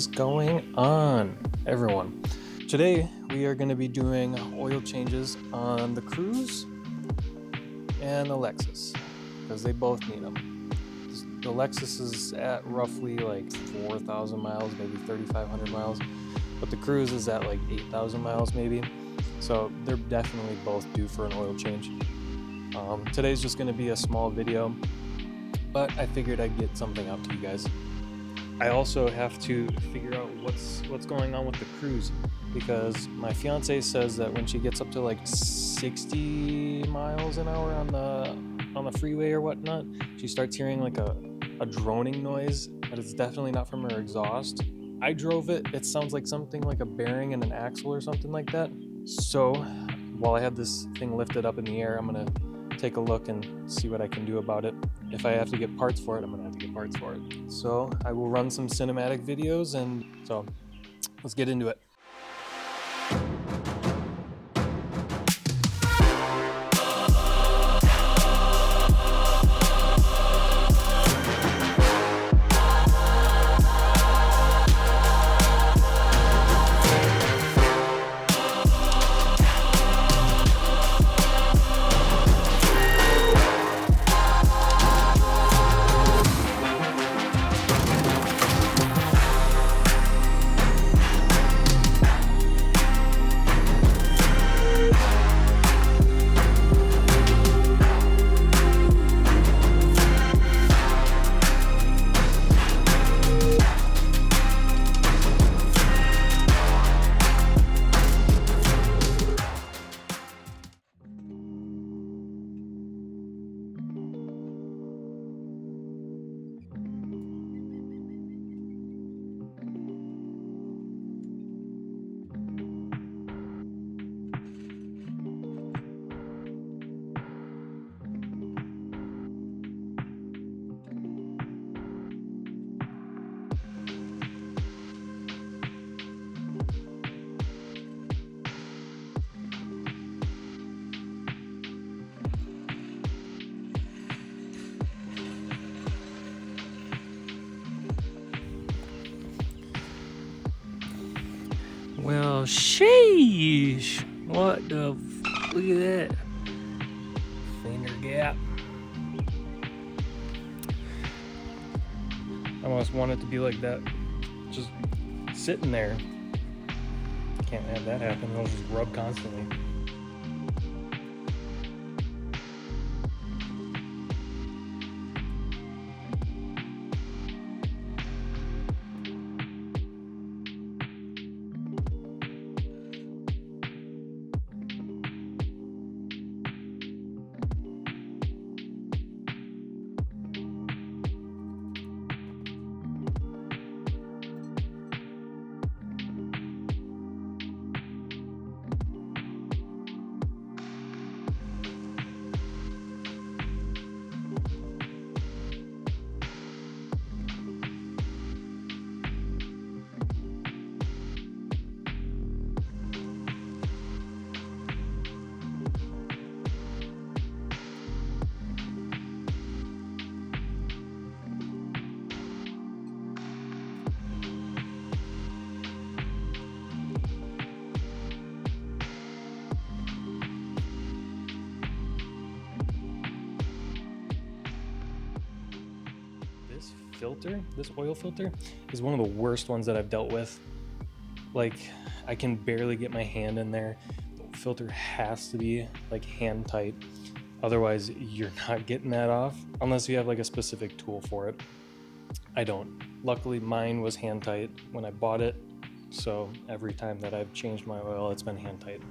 is going on, everyone? Today we are going to be doing oil changes on the Cruise and the Lexus because they both need them. The Lexus is at roughly like 4,000 miles, maybe 3,500 miles, but the Cruise is at like 8,000 miles maybe. So they're definitely both due for an oil change. Today's just going to be a small video, but I figured I'd get something out to you guys. I also have to figure out what's going on with the Cruise because my fiance says that when she gets up to like 60 miles an hour on the freeway or whatnot, she starts hearing like a droning noise, but it's definitely not from her exhaust. I drove it. It sounds like something like a bearing and an axle or something like that. So while I have this thing lifted up in the air, I'm going to take a look and see what I can do about it. If I have to get parts for it, I'm going to have to get parts for it. So I will run some cinematic videos, and so let's get into it. Well, sheesh! What the look at that finger gap. I almost want it to be like that, just sitting there. Can't have that happen. It'll just rub constantly. This oil filter is one of the worst ones that I've dealt with. Like, I can barely get my hand in there. The filter has to be like hand tight, otherwise you're not getting that off unless you have like a specific tool for it. I don't. Luckily mine was hand tight when I bought it, so every time that I've changed my oil, it's been hand tight.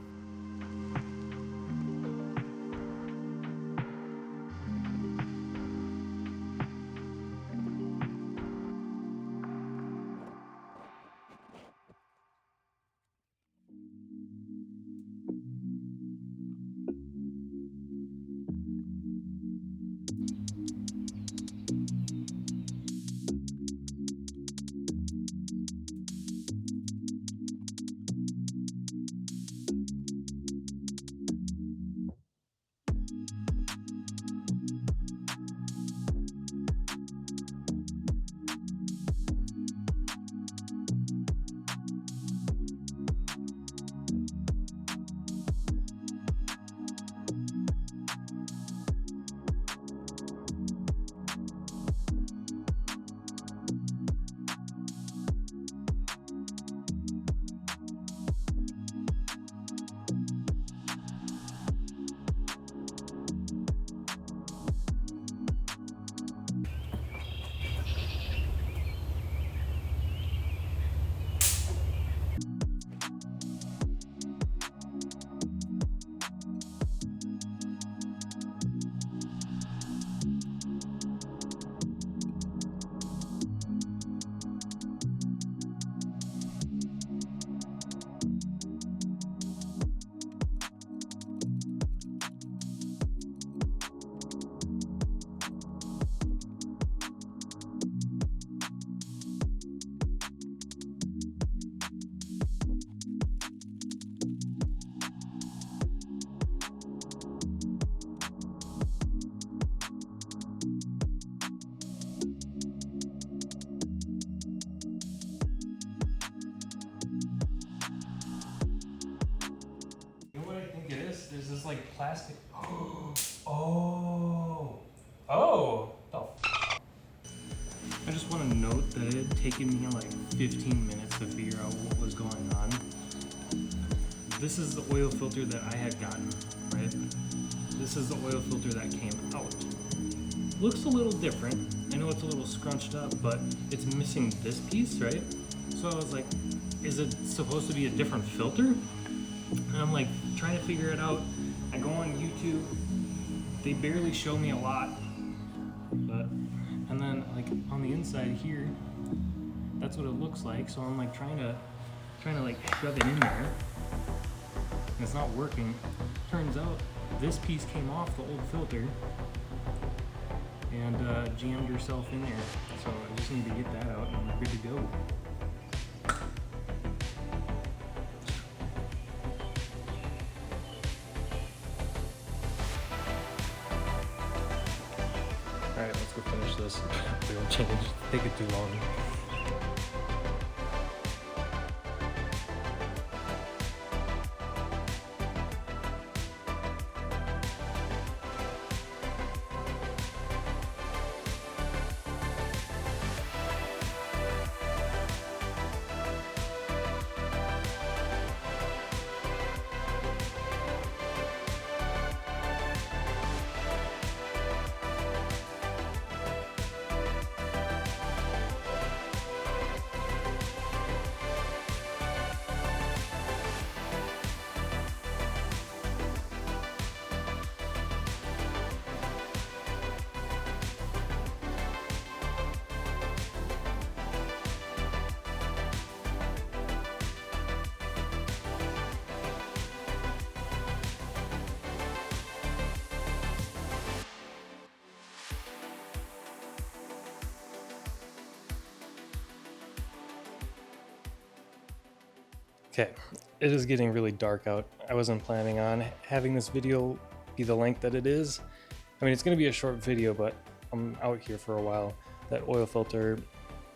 this like plastic? Oh. Oh. Oh. I just want to note that it had taken me like 15 minutes to figure out what was going on. This is the oil filter that I had gotten, right? This is the oil filter that came out. Looks a little different. I know it's a little scrunched up, but it's missing this piece, right? So I was like, is it supposed to be a different filter? And I'm like trying to figure it out. I go on YouTube. They barely show me a lot, but and then like on the inside here, that's what it looks like. So I'm like trying to like shove it in there. And it's not working. Turns out this piece came off the old filter and jammed herself in there. So I just need to get that out and I'm good to go. Alright, let's go finish this. We don't change. Take it too long. Okay, it is getting really dark out. I wasn't planning on having this video be the length that it is. I mean, it's going to be a short video, but I'm out here for a while. That oil filter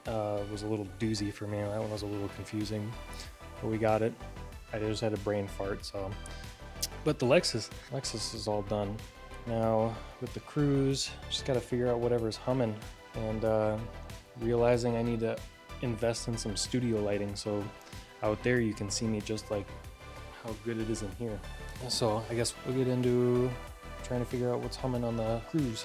was a little doozy for me. That one was a little confusing, but we got it. I just had a brain fart, so. But the Lexus is all done. Now, with the Cruise, just got to figure out whatever's humming and realizing I need to invest in some studio lighting, so out there you can see me just like how good it is in here. So I guess we'll get into trying to figure out what's humming on the Cruise.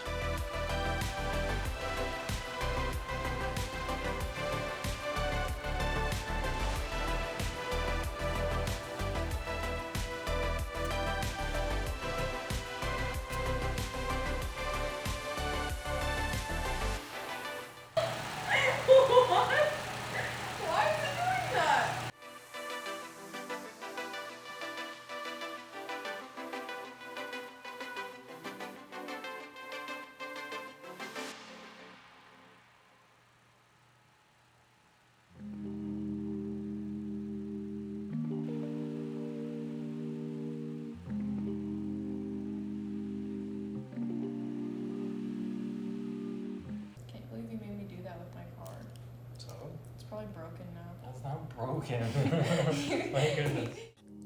Probably broken now. That's not broken. My goodness.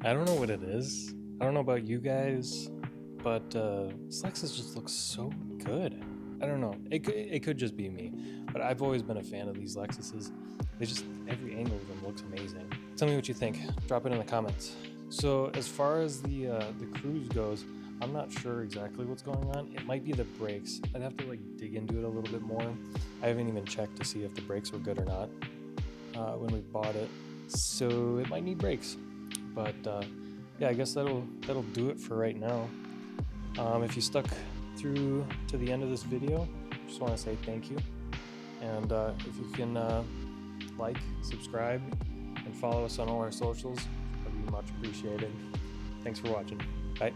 I don't know what it is. I don't know about you guys, but this Lexus just looks so good. I don't know. It could just be me, but I've always been a fan of these Lexuses. They just, every angle of them looks amazing. Tell me what you think. Drop it in the comments. So as far as the Cruise goes, I'm not sure exactly what's going on. It might be the brakes. I'd have to like dig into it a little bit more. I haven't even checked to see if the brakes were good or not when we bought it. So it might need brakes. But yeah, I guess that'll do it for right now. If you stuck through to the end of this video, I just want to say thank you. And if you can like, subscribe, and follow us on all our socials, that'd be much appreciated. Thanks for watching. Bye.